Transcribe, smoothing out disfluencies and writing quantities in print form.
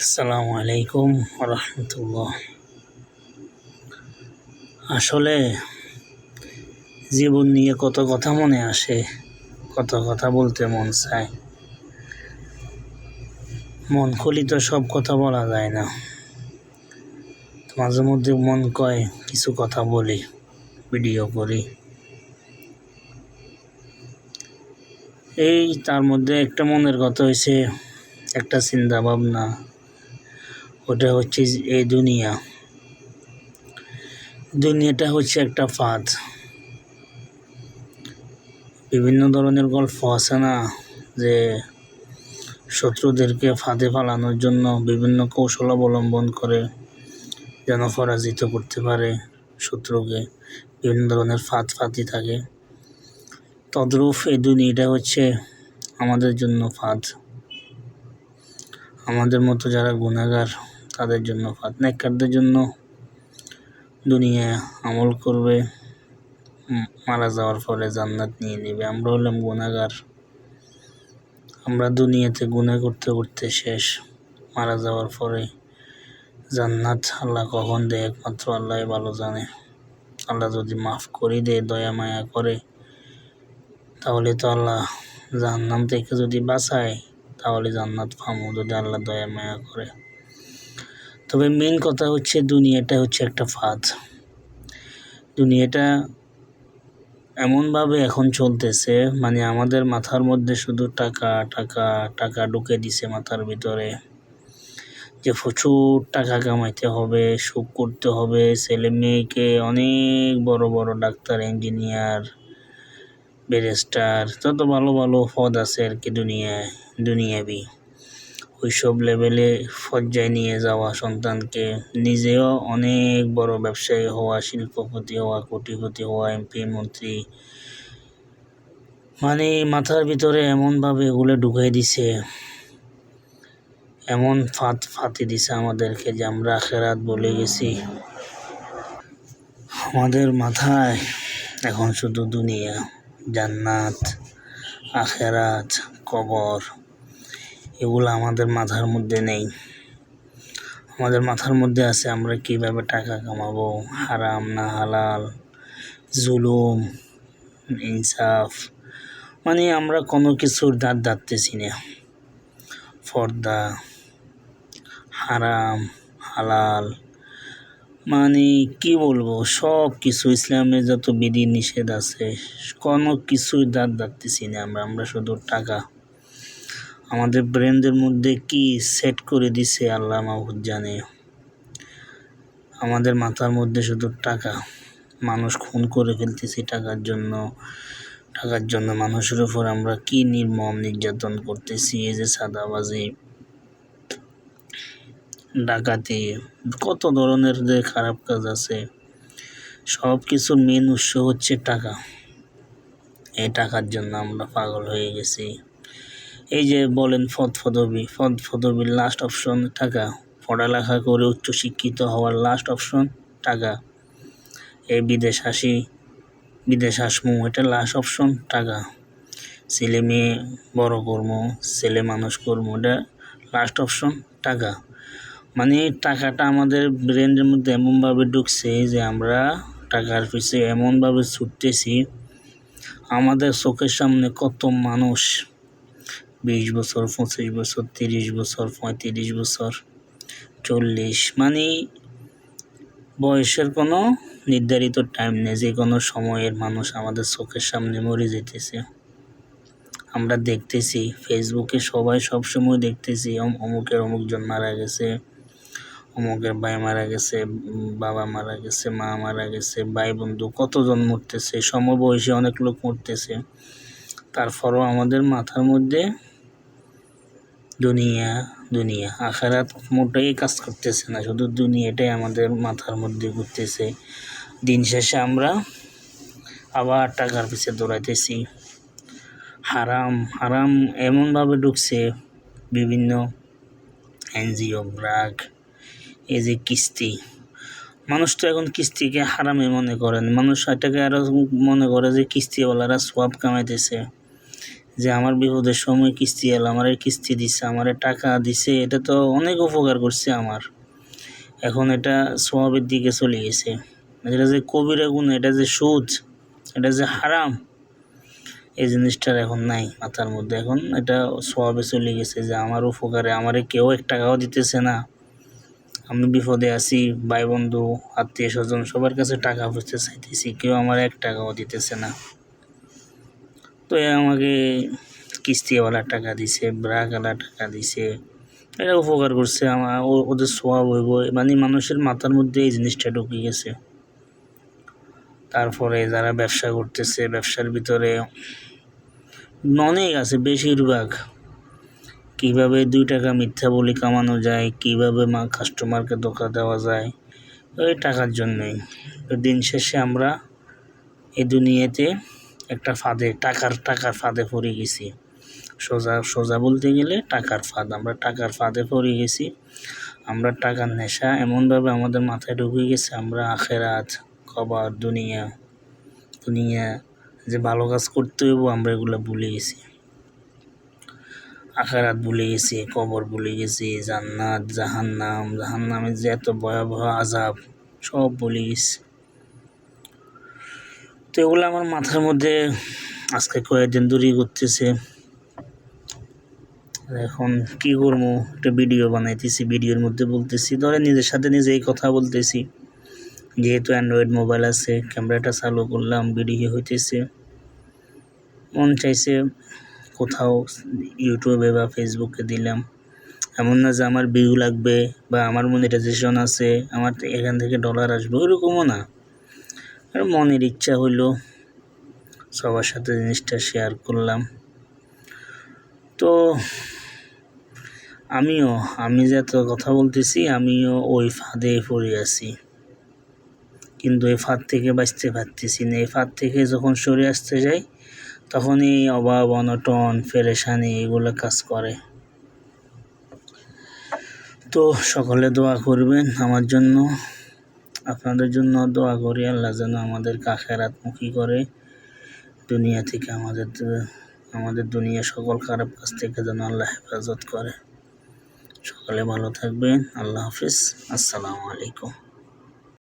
আসসালামু আলাইকুম রহমতুল্লাহ। আসলে জীবন নিয়ে কত কথা মনে আসে, কত কথা বলতে মন চায়। মন খুলি তো সব কথা বলা যায় না। মাঝে মধ্যে মন কয় কিছু কথা বলি, ভিডিও করি। এই তার মধ্যে একটা মনের কথা হয়েছে, একটা চিন্তা ভাবনা, ওটা হচ্ছে এই দুনিয়াটা হচ্ছে একটা ফাঁদ। বিভিন্ন ধরনের গল্প আছে না, যে শত্রুদেরকে ফাঁদে ফালানোর জন্য বিভিন্ন কৌশল অবলম্বন করে যেন পরাজিত করতে পারে শত্রুকে। বিভিন্ন ধরনের ফাঁদি থাকে। তদ্রূপ এই দুনিয়াটা হচ্ছে আমাদের জন্য ফাঁদ। আমাদের মতো যারা গুনাহগার তাদের জন্য ফাঁদ। নেককারদের জন্য দুনিয়া আমল করবে, মারা যাওয়ার পরে জান্নাত নিয়ে নেবে। আমরা হলাম গুনাহগার। আমরা দুনিয়াতে গুনাহ করতে করতে শেষ। মারা যাওয়ার পরে জান্নাত আল্লাহ কখন দেয় একমাত্র আল্লাহ ভালো জানে। আল্লাহ যদি মাফ করে দেয়, দয়া মায়া করে, তাহলে তো আল্লাহ জাহান্নাম থেকে যদি বাঁচায় তাহলে জান্নাত পাবো, যদি আল্লাহ দয়া মায়া করে। তবে মেন কথা হচ্ছে দুনিয়াটা হচ্ছে একটা ফাঁদ। দুনিয়াটা এমনভাবে এখন চলতেছে, মানে আমাদের মাথার মধ্যে শুধু টাকা টাকা টাকা ঢুকে দিছে মাথার ভিতরে, যে প্রচুর টাকা কামাইতে হবে, সুখ করতে হবে, ছেলে মেয়েকে অনেক বড় বড় ডাক্তার, ইঞ্জিনিয়ার, ব্যারিস্টার, যত ভালো ভালো পদ আছে আর কি দুনিয়াবি, ওইসব লেভেলে পর্যায়ে নিয়ে যাওয়া সন্তানকে, নিজেও অনেক বড় ব্যবসায়ী হওয়া, শিল্পপতি হওয়া, কোটিপতি হওয়া, এমপি মন্ত্রী। মানে মাথার ভিতরে এমনভাবে এগুলো ঢুকাই দিছে, এমন ফাঁদি দিছে আমাদেরকে যে আমরা আখেরাত বলে গেছি। আমাদের মাথায় এখন শুধু দুনিয়া, জান্নাত, আখেরাত, কবর, এগুলো আমাদের মাথার মধ্যে নেই। আমাদের মাথার মধ্যে আছে আমরা কিভাবে টাকা কামাবো, হারাম না হালাল, জুলুম, ইনসাফ। মানে আমরা কোনো কিছুর ধারতেছি না। পর্দা, হারাম, হালাল, মানে কি বলবো, সব কিছু ইসলামের যত বিধি নিষেধ আছে কোনো কিছুই ধারতেছি না আমরা শুধু টাকা। আমাদের ব্রেনদের মধ্যে কি সেট করে দিছে আল্লাহ মাহফুজ জানে। আমাদের মাথার মধ্যে শুধু টাকা। মানুষ খুন করে ফেলতেছি টাকার জন্য মানুষের উপর আমরা কি নির্মম নির্যাতন করতেছি। এই যে সাদাবাজি, ডাকাতি, কত ধরনের যে খারাপ কাজ আছে, সব কিছুর মেন উৎস হচ্ছে টাকা। এই টাকার জন্য আমরা পাগল হয়ে গেছি। এই যে বলেন পদবির লাস্ট অপশন টাকা। পড়ালেখা করে উচ্চশিক্ষিত হওয়ার লাস্ট অপশন টাকা। এই বিদেশ আসমু, এটা লাস্ট অপশন টাকা। ছেলে মেয়ে বড় করবো, ছেলে মানুষ করবো, এটা লাস্ট অপশন টাকা। মানে টাকাটা আমাদের ব্রেনের মধ্যে এমনভাবে ঢুকছে যে আমরা টাকার পিছিয়ে এমনভাবে ছুটতেছি। আমাদের চোখের সামনে কত মানুষ 20 বছর, 25 বছর, 30 বছর, 35 বছর, 40, মানে বয়সের কোনো নির্ধারিত টাইম নেই। যে কোনো সময়ের মানুষ আমাদের চোখের সামনে মরে যেতেছে। আমরা দেখতেছি ফেসবুকে, সবাই সবসময় দেখতেছি অমুকজন মারা গেছে, অমুকের ভাই মারা গেছে, বাবা মারা গেছে, মা মারা গেছে, ভাই বন্ধু কতজন মরতেছে, সমবয়সী অনেক লোক মরতেছে। তারপরও আমাদের মাথার মধ্যে দুনিয়া আখেরাত মোটেই কাজ করতেছে না, শুধু দুনিয়াটাই আমাদের মাথার মধ্যে ঘুরতেছে। দিন শেষে আমরা আবার টাকার পিছে দৌড়াইতেছি। হারাম এমনভাবে ঢুকছে, বিভিন্ন এনজিও, ব্র্যাক, এই যে কিস্তি, মানুষ তো এখন কিস্তিকে হারামে মনে করেন। মানুষ এটাকে আরও মনে করে যে কিস্তিওয়ালারা সোয়াব কামাইতেছে, যে আমার বিপদের সময় কিস্তি এলো, আমার কিস্তি দিছে, আমার টাকা দিছে, এটা তো অনেক উপকার করছে আমার। এখন এটা সওয়াবের দিকে চলে গেছে। এটা যে কবিরা গুনাহ, এটা যে সুদ, এটা যে হারাম, এই জিনিসটার এখন নাই মাথার মধ্যে। এখন এটা সওয়াবে চলে গেছে যে আমার উপকারে আমারে কেউ 1 টাকাও দিতেছে না। আমি বিপদে আছি, ভাই বন্ধু আত্মীয় স্বজন সবার কাছে টাকা পয়সা চাইতেছি, কেউ আমার 1 টাকাও দিতেছে না। তো আমাকে কিস্তিওয়ালা টাকা দিছে, ব্রাকওয়ালা টাকা দিছে, এটা উপকার করছে আমার, ওদের সওয়াব হইব, মানে মানুষের মাথার মধ্যে এই জিনিসটা ঢুকে গেছে। তারপরে যারা ব্যবসা করতেছে, ব্যবসার ভিতরে অনেক আছে, বেশিরভাগ কীভাবে 2 টাকা মিথ্যা বলি কামানো যায়, কীভাবে কাস্টমারকে ধোঁকা দেওয়া যায়, ওই টাকার জন্যই। তো দিন শেষে আমরা এই দুনিয়াতে একটা ফাঁদে, টাকার ফাঁদে পড়ে গেছি। সোজা বলতে গেলে টাকার ফাঁদ, আমরা টাকার ফাঁদে পড়ে গেছি। আমরা টাকার নেশা এমনভাবে আমাদের মাথায় ঢুকে গেছে, আমরা আখেরাত, কবর, দুনিয়া যে ভালো কাজ করতে হইব আমরা এগুলো ভুলে গেছি। আখেরাত ভুলে গেছি, কবর ভুলে গেছি, জান্নাত, জাহান্নামের যে এত ভয়াবহ আযাব সব ভুলে গেছি। তো এগুলো আমার মাথার মধ্যে আজকে কয়েকদিন ধরেই ঘুরতেছে। এখন কি করবো, একটা ভিডিও বানাইতেছি, ভিডিওর মধ্যে বলতেছি, ধরে নিজের সাথে নিজেই কথা বলতেছি। যেহেতু অ্যান্ড্রয়েড মোবাইল আছে, ক্যামেরাটা চালু করলাম, ভিডিও হইতেছে। মন চাইছে কোথাও ইউটিউবে বা ফেসবুকে দিলাম। এমন না যে আমার ভিউ লাগবে বা আমার মনিটাইজেশন আছে, আমার এখান থেকে ডলার আসবে, ওইরকমও না। আর মনের ইচ্ছা হইলো সবার সাথে জিনিসটা শেয়ার করলাম। তো আমি যে এত কথা বলতেছি, আমিও ওই ফাঁদে পড়ে আছি, কিন্তু এই ফাঁদ থেকে বাঁচতে পারতেছি না। এই ফাঁদ থেকে যখন সরে আসতে যাই, তখনই অভাব, অনটন, পেরেশানি এগুলো কাজ করে। তো সকলে দোয়া করবেন আমার জন্য, আপনাদের জন্য দোয়া করি, আল্লাহ যেন আমাদেরকে আখিরাতমুখী করে, দুনিয়া থেকে আমাদের দুনিয়া সকল খারাপ কাজ থেকে যেন আল্লাহ হেফাজত করে। সকলে ভালো থাকবেন। আল্লাহ হাফিজ। আসসালামু আলাইকুম।